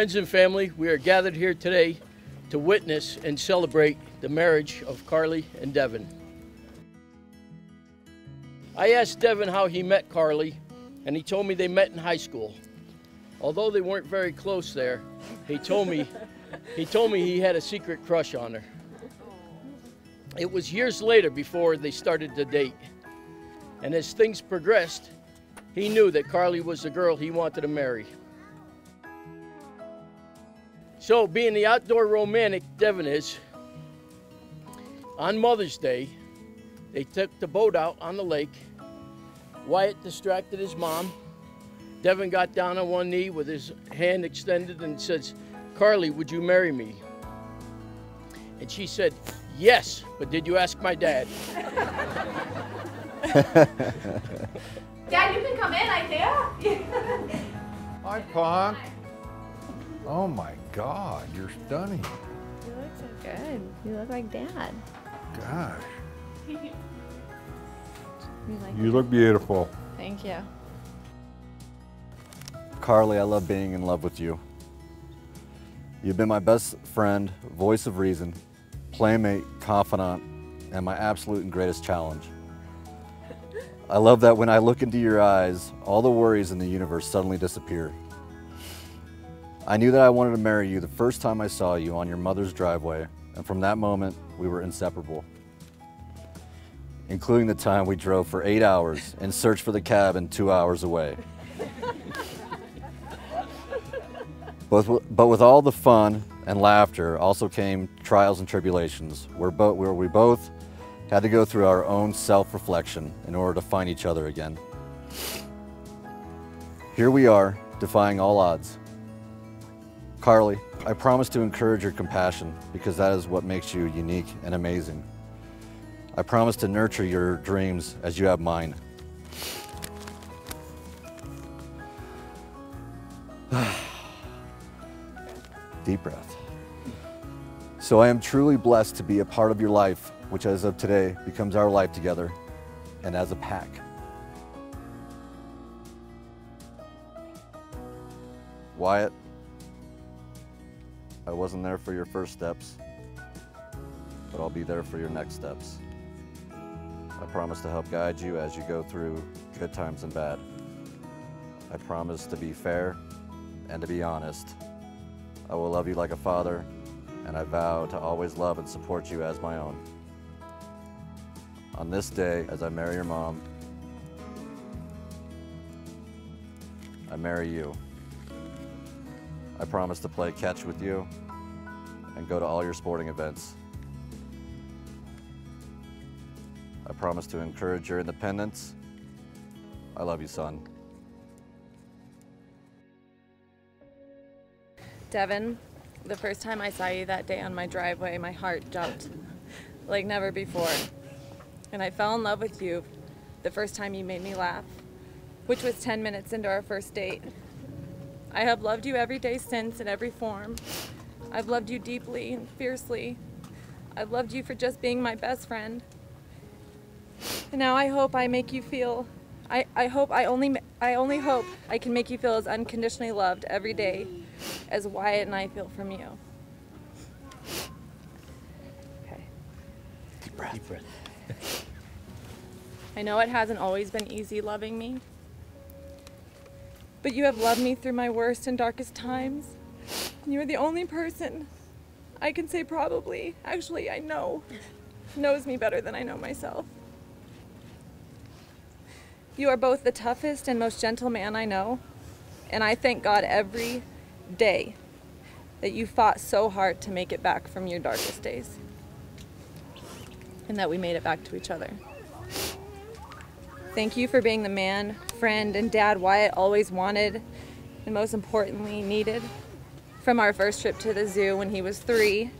Friends and family, we are gathered here today to witness and celebrate the marriage of Carly and Devin. I asked Devin how he met Carly, and he told me they met in high school. Although they weren't very close there, he told me he had a secret crush on her. It was years later before they started to date. And as things progressed, he knew that Carly was the girl he wanted to marry. So, being the outdoor romantic Devin is, on Mother's Day, they took the boat out on the lake. Wyatt distracted his mom. Devin got down on one knee with his hand extended and says, "Carly, would you marry me?" And she said, "Yes, but did you ask my dad?" Dad, you can come in, I think. Hi, Punk. Oh my God, you're stunning. You look so good. You look like Dad. Gosh. You look beautiful. Thank you. Carly, I love being in love with you. You've been my best friend, voice of reason, playmate, confidant, and my absolute and greatest challenge. I love that when I look into your eyes, all the worries in the universe suddenly disappear. I knew that I wanted to marry you the first time I saw you on your mother's driveway, and from that moment, we were inseparable. Including the time we drove for 8 hours and searched for the cabin 2 hours away. But with all the fun and laughter also came trials and tribulations, where we both had to go through our own self-reflection in order to find each other again. Here we are, defying all odds. Carly, I promise to encourage your compassion because that is what makes you unique and amazing. I promise to nurture your dreams as you have mine. Deep breath. So I am truly blessed to be a part of your life, which as of today becomes our life together and as a pack. Wyatt, I wasn't there for your first steps, but I'll be there for your next steps. I promise to help guide you as you go through good times and bad. I promise to be fair and to be honest. I will love you like a father, and I vow to always love and support you as my own. On this day, as I marry your mom, I marry you. I promise to play catch with you and go to all your sporting events. I promise to encourage your independence. I love you, son. Devin, the first time I saw you that day on my driveway, my heart jumped like never before. And I fell in love with you the first time you made me laugh, which was 10 minutes into our first date. I have loved you every day since in every form. I've loved you deeply and fiercely. I've loved you for just being my best friend. And now I hope I make you feel, I only hope I can make you feel as unconditionally loved every day as Wyatt and I feel from you. Okay. Deep breath. Deep breath. I know it hasn't always been easy loving me, but you have loved me through my worst and darkest times. And you're the only person I can say probably, actually I know, knows me better than I know myself. You are both the toughest and most gentle man I know, and I thank God every day that you fought so hard to make it back from your darkest days, and that we made it back to each other. Thank you for being the man, friend, and dad Wyatt always wanted, and most importantly needed. From our first trip to the zoo when he was 3,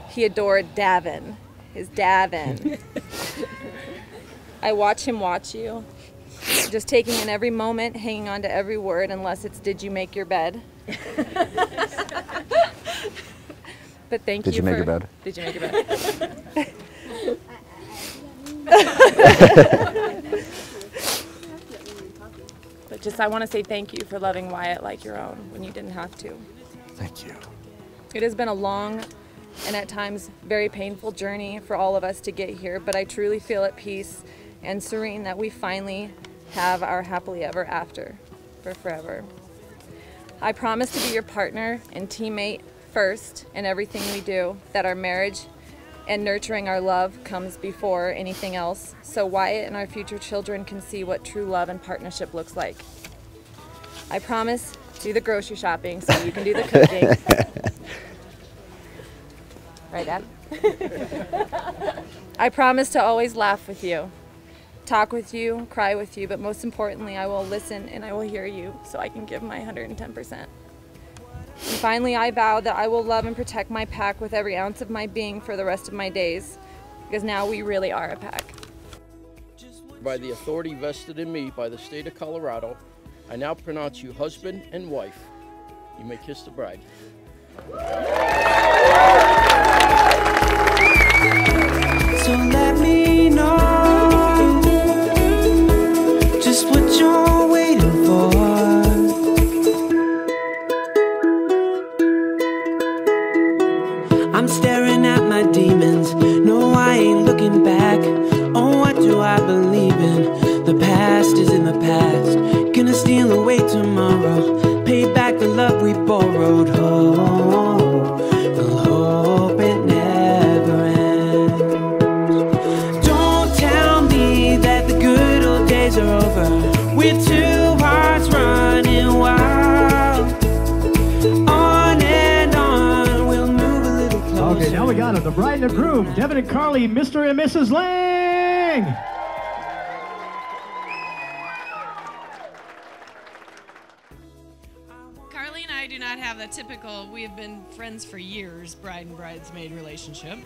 he adored Devin, his Devin. I watch him watch you, just taking in every moment, hanging on to every word, unless it's, "Did you make your bed?" But thank you for... Did you make your bed? Did you make your bed? But just I want to say thank you for loving Wyatt like your own when you didn't have to. Thank you. It has been a long and at times very painful journey for all of us to get here, but I truly feel at peace and serene that we finally have our happily ever after for forever. I promise to be your partner and teammate first in everything we do, that our marriage and nurturing our love comes before anything else, so Wyatt and our future children can see what true love and partnership looks like. I promise to do the grocery shopping so you can do the cooking. Right, Dad? I promise to always laugh with you, talk with you, cry with you, but most importantly, I will listen and I will hear you so I can give my 110%. And finally, I vow that I will love and protect my pack with every ounce of my being for the rest of my days, because now we really are a pack. By the authority vested in me by the state of Colorado, I now pronounce you husband and wife. You may kiss the bride. So let me know just what you're waiting for. I'm staring at my demons. No, I ain't looking back. Oh, what do I believe in? The past is in the past. Gonna steal away tomorrow. Pay back the love we borrowed. Oh, we'll hope it never ends. Don't tell me that the good old days are over. We're two hearts running wild. On and on, we'll move a little closer. Okay, now we got it. The bride and the groom, Devin and Carly, Mr. and Mrs. Lang. Carly and I do not have the typical, we have been friends for years, bride and bridesmaid relationship,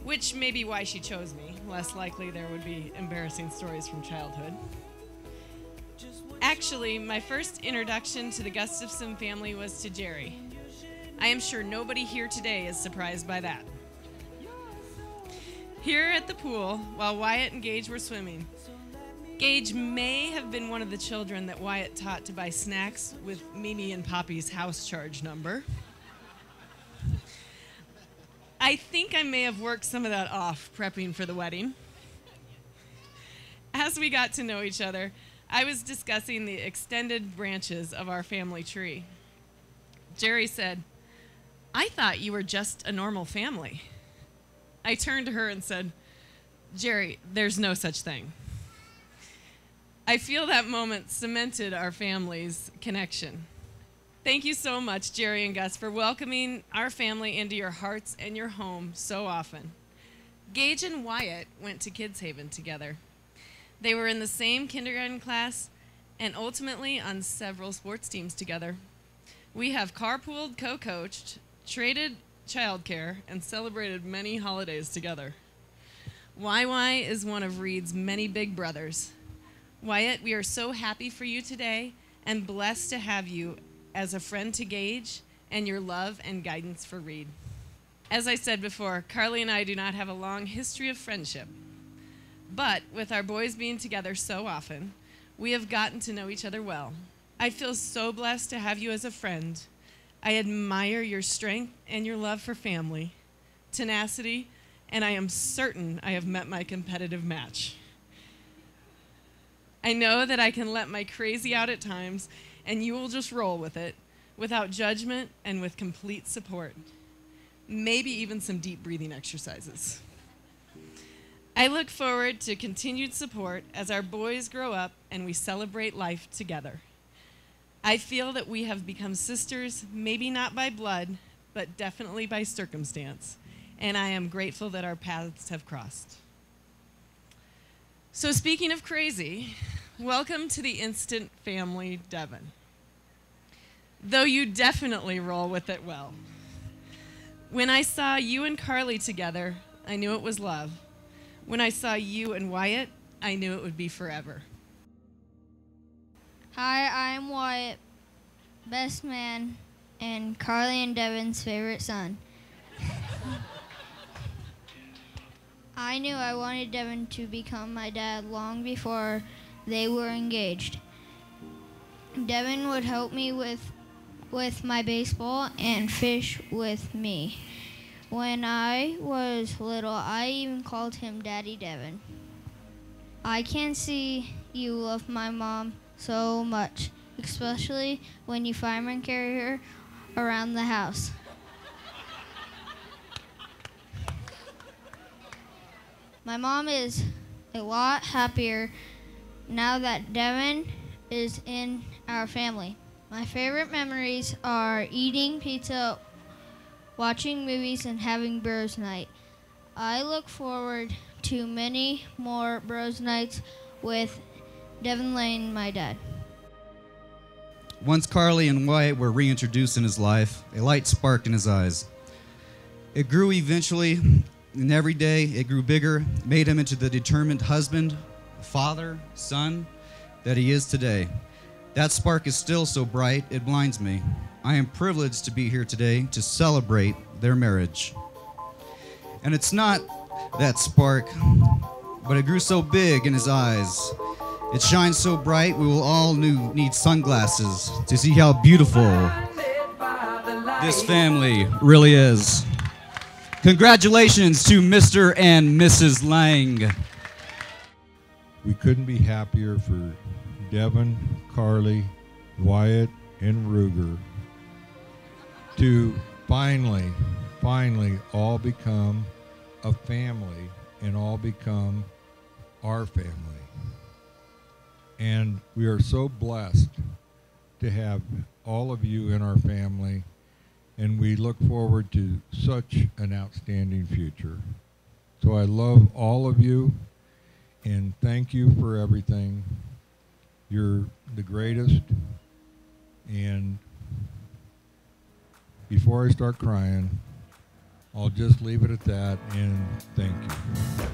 which may be why she chose me. Less likely there would be embarrassing stories from childhood. Actually, my first introduction to the Gustafson family was to Jerry. I am sure nobody here today is surprised by that. Here at the pool, while Wyatt and Gage were swimming, Gage may have been one of the children that Wyatt taught to buy snacks with Mimi and Poppy's house charge number. I think I may have worked some of that off prepping for the wedding. As we got to know each other, I was discussing the extended branches of our family tree. Jerry said, "I thought you were just a normal family." I turned to her and said, "Jerry, there's no such thing." I feel that moment cemented our family's connection. Thank you so much, Jerry and Gus, for welcoming our family into your hearts and your home so often. Gage and Wyatt went to Kids Haven together. They were in the same kindergarten class and ultimately on several sports teams together. We have carpooled, co-coached, traded childcare, and celebrated many holidays together. YY is one of Reed's many big brothers. Wyatt, we are so happy for you today and blessed to have you as a friend to Gage and your love and guidance for Reed. As I said before, Carly and I do not have a long history of friendship, but with our boys being together so often, we have gotten to know each other well. I feel so blessed to have you as a friend. I admire your strength and your love for family, tenacity, and I am certain I have met my competitive match. I know that I can let my crazy out at times, and you will just roll with it, without judgment and with complete support. Maybe even some deep breathing exercises. I look forward to continued support as our boys grow up and we celebrate life together. I feel that we have become sisters, maybe not by blood, but definitely by circumstance, and I am grateful that our paths have crossed. So speaking of crazy, welcome to the instant family, Devin. Though you definitely roll with it well. When I saw you and Carly together, I knew it was love. When I saw you and Wyatt, I knew it would be forever. Hi, I'm Wyatt, best man, and Carly and Devin's favorite son. I knew I wanted Devin to become my dad long before they were engaged. Devin would help me with my baseball and fish with me. When I was little, I even called him Daddy Devin. I can see you love my mom so much, especially when you fireman carry her around the house. My mom is a lot happier now that Devin is in our family. My favorite memories are eating pizza, watching movies, and having bros night. I look forward to many more bros nights with Devin Lane, my dad. Once Carly and Wyatt were reintroduced in his life, a light sparked in his eyes. It grew eventually, and every day it grew bigger, made him into the determined husband, father, son that he is today. That spark is still so bright, it blinds me. I am privileged to be here today to celebrate their marriage. And it's not that spark, but it grew so big in his eyes. It shines so bright, we will all need sunglasses to see how beautiful this family really is. Congratulations to Mr. and Mrs. Lang. We couldn't be happier for Devin, Carly, Wyatt, and Ruger to finally all become a family and all become our family. And we are so blessed to have all of you in our family, and we look forward to such an outstanding future. So I love all of you, and thank you for everything. You're the greatest, and before I start crying, I'll just leave it at that, and thank you.